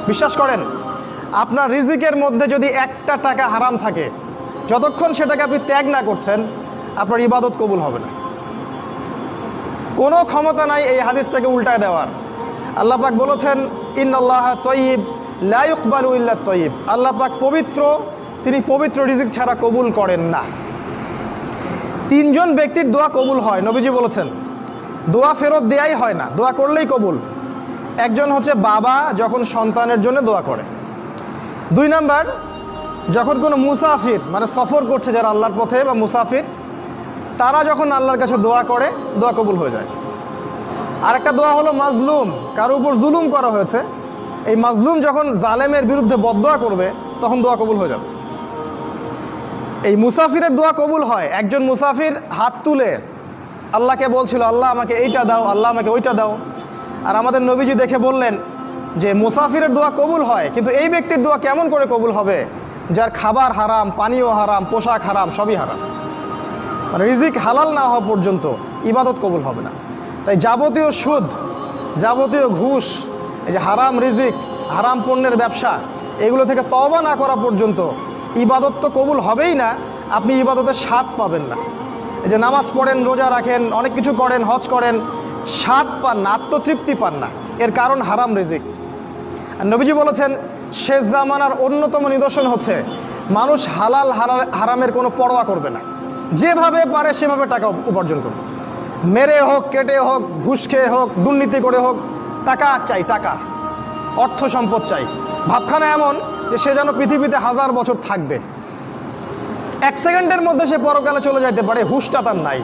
বিশ্বাস করেন, আপনার রিজিকের মধ্যে যদি একটা টাকা হারাম থাকে, যতক্ষণ সেটাকে আপনি ত্যাগ না করছেন, আপনার ইবাদত কবুল হবে না। কোনো ক্ষমতা নাই এই হাদিসটাকে উল্টায় দেওয়ার। আল্লাহ পাক বলেছেন, ইন্নাল্লাহ তয়্যিব লা ইকবালু ইল্লা তয়্যিব। আল্লাহ পাক পবিত্র, তিনি পবিত্র রিজিক ছাড়া কবুল করেন না। তিনজন ব্যক্তির দোয়া কবুল হয়, নবীজি বলেছেন। দোয়া ফেরত দেয়াই হয় না, দোয়া করলেই কবুল। একজন হচ্ছে বাবা যখন সন্তানের জন্য দোয়া করে। 2 নাম্বার, যখন কোনো মুসাফির মানে সফর করছে যারা আল্লাহর পথে বা মুসাফির, তারা যখন আল্লাহর কাছে দোয়া করে, দোয়া কবুল হয়ে যায়। আরেকটা দোয়া হলো মাজলুম, কারো উপর জুলুম করা হয়েছে, এই মাজলুম যখন জালেমের বিরুদ্ধে বদদোয়া করবে, তখন দোয়া কবুল হয়ে যাবে। এই মুসাফিরের দোয়া কবুল হয়। একজন মুসাফির হাত তুলে আল্লাহকে বলছিল, আল্লাহ আমাকে এইটা দাও, আল্লাহ আমাকে ওইটা দাও। আর আমাদের নবীজি দেখে বললেন যে মুসাফিরের দোয়া কবুল হয়, কিন্তু এই ব্যক্তির দোয়া কেমন করে কবুল হবে যার খাবার হারাম, পানীয় হারাম, পোশাক হারাম, সবই হারাম। মানে রিজিক হালাল না হওয়া পর্যন্ত ইবাদত কবুল হবে না। তাই যাবতীয় সুদ, যাবতীয় ঘুষ, এই যে হারাম রিজিক, হারাম পণ্যের ব্যবসা, এগুলো থেকে তওবা না করা পর্যন্ত ইবাদত তো কবুল হবেই না, আপনি ইবাদতের স্বাদ পাবেন না। এই যে নামাজ পড়েন, রোজা রাখেন, অনেক কিছু করেন, হজ করেন, স্বাদ পান না, আত্মতৃপ্তি পান না, এর কারণ হারাম রিজিক। আর নবীজি বলেছেন, শেষ জামানার অন্যতম নিদর্শন হচ্ছে মানুষ হালাল হারামের কোনো পরোয়া করবে না, যেভাবে পারে সেভাবে টাকা উপার্জন করবে। মেরে হোক, কেটে হোক, ঘুষ খেয়ে হোক, দুর্নীতি করে হোক, টাকা চাই, টাকা, অর্থ সম্পদ চাই। ভাবখানা এমন যে সে যেন পৃথিবীতে 1000 বছর থাকবে, 1 সেকেন্ডের মধ্যে সে পরকালে চলে যাইতে পারে, হুঁশটা তার নাই।